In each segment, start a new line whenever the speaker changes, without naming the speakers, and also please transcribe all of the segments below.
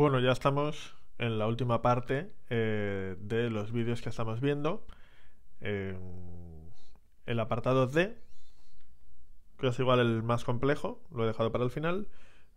Bueno, ya estamos en la última parte de los vídeos que estamos viendo. El apartado D, que es igual el más complejo, lo he dejado para el final,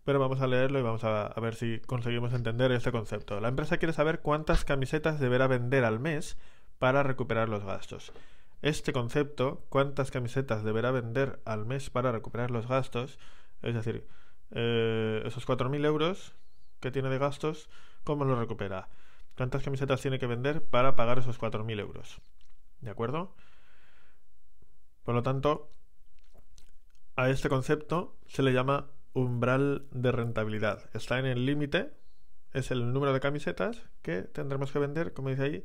pero vamos a leerlo y vamos a ver si conseguimos entender este concepto. La empresa quiere saber cuántas camisetas deberá vender al mes para recuperar los gastos. Este concepto, cuántas camisetas deberá vender al mes para recuperar los gastos, es decir, esos 4.000 euros que tiene de gastos, ¿cómo lo recupera? ¿Cuántas camisetas tiene que vender para pagar esos 4.000 euros? ¿De acuerdo? Por lo tanto, a este concepto se le llama umbral de rentabilidad. Está en el límite, es el número de camisetas que tendremos que vender, como dice ahí,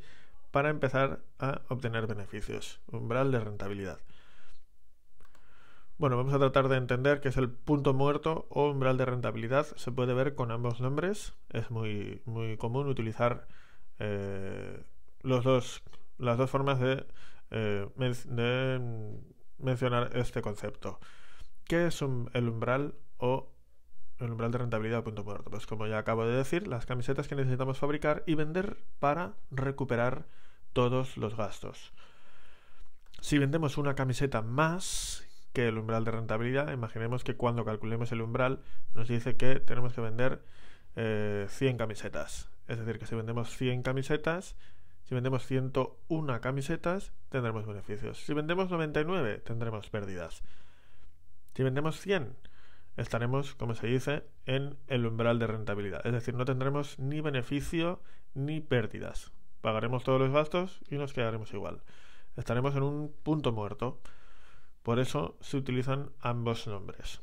para empezar a obtener beneficios. Umbral de rentabilidad. Bueno, vamos a tratar de entender qué es el punto muerto o umbral de rentabilidad. Se puede ver con ambos nombres. Es muy común utilizar las dos formas de mencionar este concepto. ¿Qué es el umbral o el umbral de rentabilidad o punto muerto? Pues como ya acabo de decir, las camisetas que necesitamos fabricar y vender para recuperar todos los gastos. Si vendemos una camiseta más que el umbral de rentabilidad, imaginemos que cuando calculemos el umbral nos dice que tenemos que vender 100 camisetas. Es decir, que si vendemos 100 camisetas, si vendemos 101 camisetas, tendremos beneficios. Si vendemos 99, tendremos pérdidas. Si vendemos 100, estaremos, como se dice, en el umbral de rentabilidad. Es decir, no tendremos ni beneficio ni pérdidas. Pagaremos todos los gastos y nos quedaremos igual. Estaremos en un punto muerto. Por eso se utilizan ambos nombres.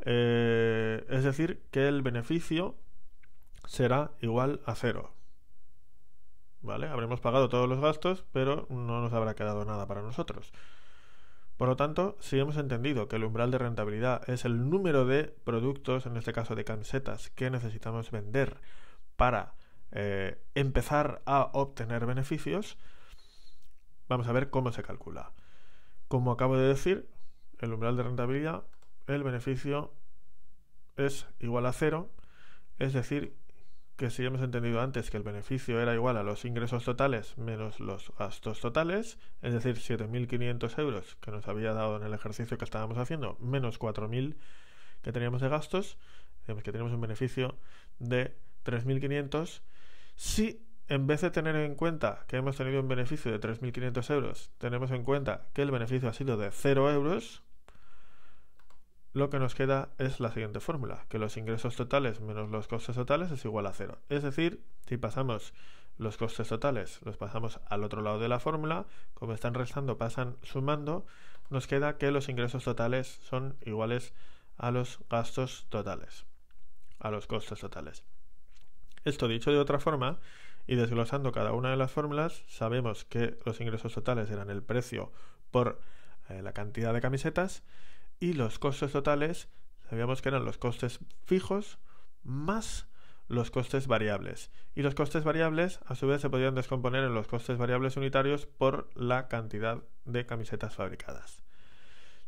Es decir, que el beneficio será igual a 0. ¿Vale? Habremos pagado todos los gastos, pero no nos habrá quedado nada para nosotros. Por lo tanto, si hemos entendido que el umbral de rentabilidad es el número de productos, en este caso de camisetas, que necesitamos vender para empezar a obtener beneficios, vamos a ver cómo se calcula. Como acabo de decir, el umbral de rentabilidad, el beneficio es igual a 0, es decir, que si hemos entendido antes que el beneficio era igual a los ingresos totales menos los gastos totales, es decir, 7.500 euros que nos había dado en el ejercicio que estábamos haciendo, menos 4.000 que teníamos de gastos, vemos que tenemos un beneficio de 3.500. Si en vez de tener en cuenta que hemos tenido un beneficio de 3.500 euros, tenemos en cuenta que el beneficio ha sido de 0 euros, lo que nos queda es la siguiente fórmula, que los ingresos totales menos los costes totales es igual a 0. Es decir, si pasamos los costes totales, los pasamos al otro lado de la fórmula, como están restando, pasan sumando, nos queda que los ingresos totales son iguales a los gastos totales, a los costes totales. Esto dicho de otra forma, y desglosando cada una de las fórmulas, sabemos que los ingresos totales eran el precio por la cantidad de camisetas y los costes totales sabíamos que eran los costes fijos más los costes variables. Y los costes variables a su vez se podían descomponer en los costes variables unitarios por la cantidad de camisetas fabricadas.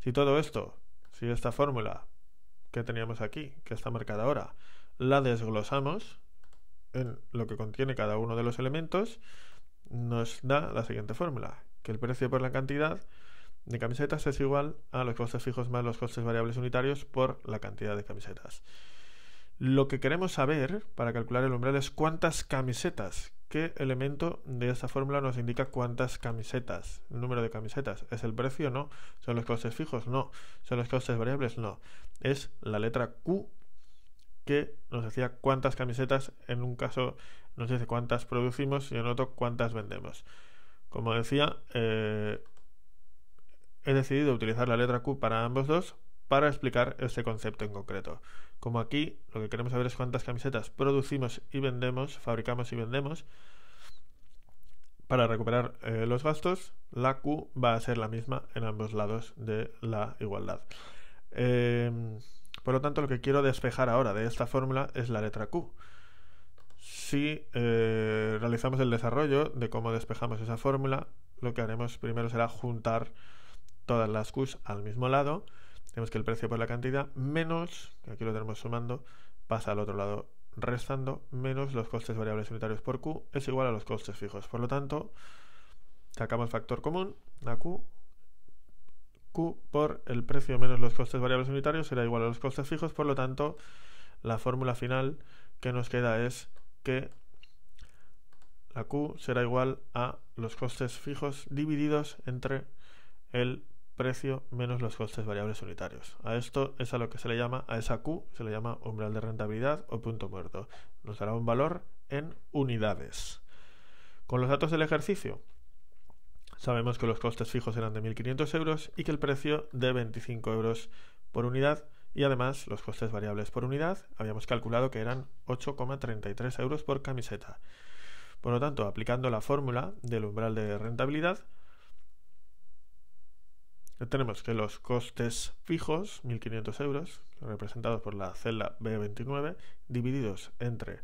Si todo esto, si esta fórmula que teníamos aquí, que está marcada ahora, la desglosamos en lo que contiene cada uno de los elementos, nos da la siguiente fórmula, que el precio por la cantidad de camisetas es igual a los costes fijos más los costes variables unitarios por la cantidad de camisetas. Lo que queremos saber para calcular el umbral es cuántas camisetas. ¿Qué elemento de esta fórmula nos indica cuántas camisetas? El número de camisetas. ¿Es el precio? No. ¿Son los costes fijos? No. ¿Son los costes variables? No. Es la letra Q, que nos decía cuántas camisetas, en un caso nos dice cuántas producimos y en otro cuántas vendemos. Como decía, he decidido utilizar la letra Q para ambos dos para explicar este concepto en concreto. Como aquí lo que queremos saber es cuántas camisetas producimos y vendemos, fabricamos y vendemos, para recuperar los gastos, la Q va a ser la misma en ambos lados de la igualdad. Por lo tanto, lo que quiero despejar ahora de esta fórmula es la letra Q. Si realizamos el desarrollo de cómo despejamos esa fórmula, lo que haremos primero será juntar todas las Qs al mismo lado. Tenemos que el precio por la cantidad menos, que aquí lo tenemos sumando, pasa al otro lado restando menos los costes variables unitarios por Q es igual a los costes fijos. Por lo tanto, sacamos factor común, la Q por el precio menos los costes variables unitarios será igual a los costes fijos. Por lo tanto, la fórmula final que nos queda es que la Q será igual a los costes fijos divididos entre el precio menos los costes variables unitarios. A esto es a lo que se le llama, a esa Q se le llama umbral de rentabilidad o punto muerto. Nos dará un valor en unidades. Con los datos del ejercicio, sabemos que los costes fijos eran de 1.500 euros y que el precio de 25 euros por unidad, y además los costes variables por unidad habíamos calculado que eran 8,33 euros por camiseta. Por lo tanto, aplicando la fórmula del umbral de rentabilidad, tenemos que los costes fijos, 1.500 euros, representados por la celda B29, divididos entre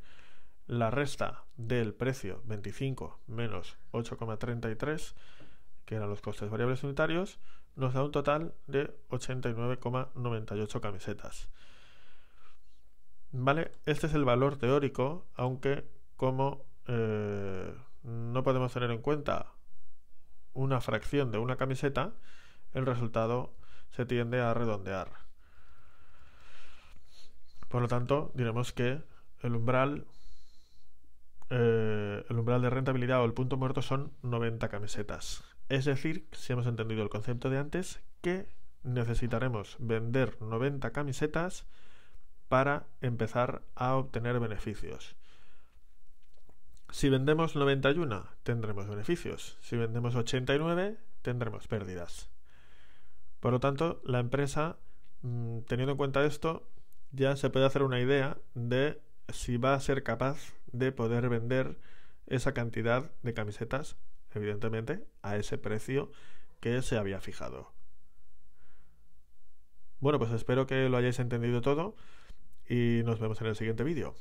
la resta del precio 25 menos 8,33, que eran los costes variables unitarios, nos da un total de 89,98 camisetas. ¿Vale? Este es el valor teórico, aunque como no podemos tener en cuenta una fracción de una camiseta, el resultado se tiende a redondear. Por lo tanto, diremos que el umbral de rentabilidad o el punto muerto son 90 camisetas. Es decir, si hemos entendido el concepto de antes, que necesitaremos vender 90 camisetas para empezar a obtener beneficios. Si vendemos 91, tendremos beneficios. Si vendemos 89, tendremos pérdidas. Por lo tanto, la empresa, teniendo en cuenta esto, ya se puede hacer una idea de si va a ser capaz de poder vender esa cantidad de camisetas, evidentemente, a ese precio que se había fijado. Bueno, pues espero que lo hayáis entendido todo y nos vemos en el siguiente vídeo.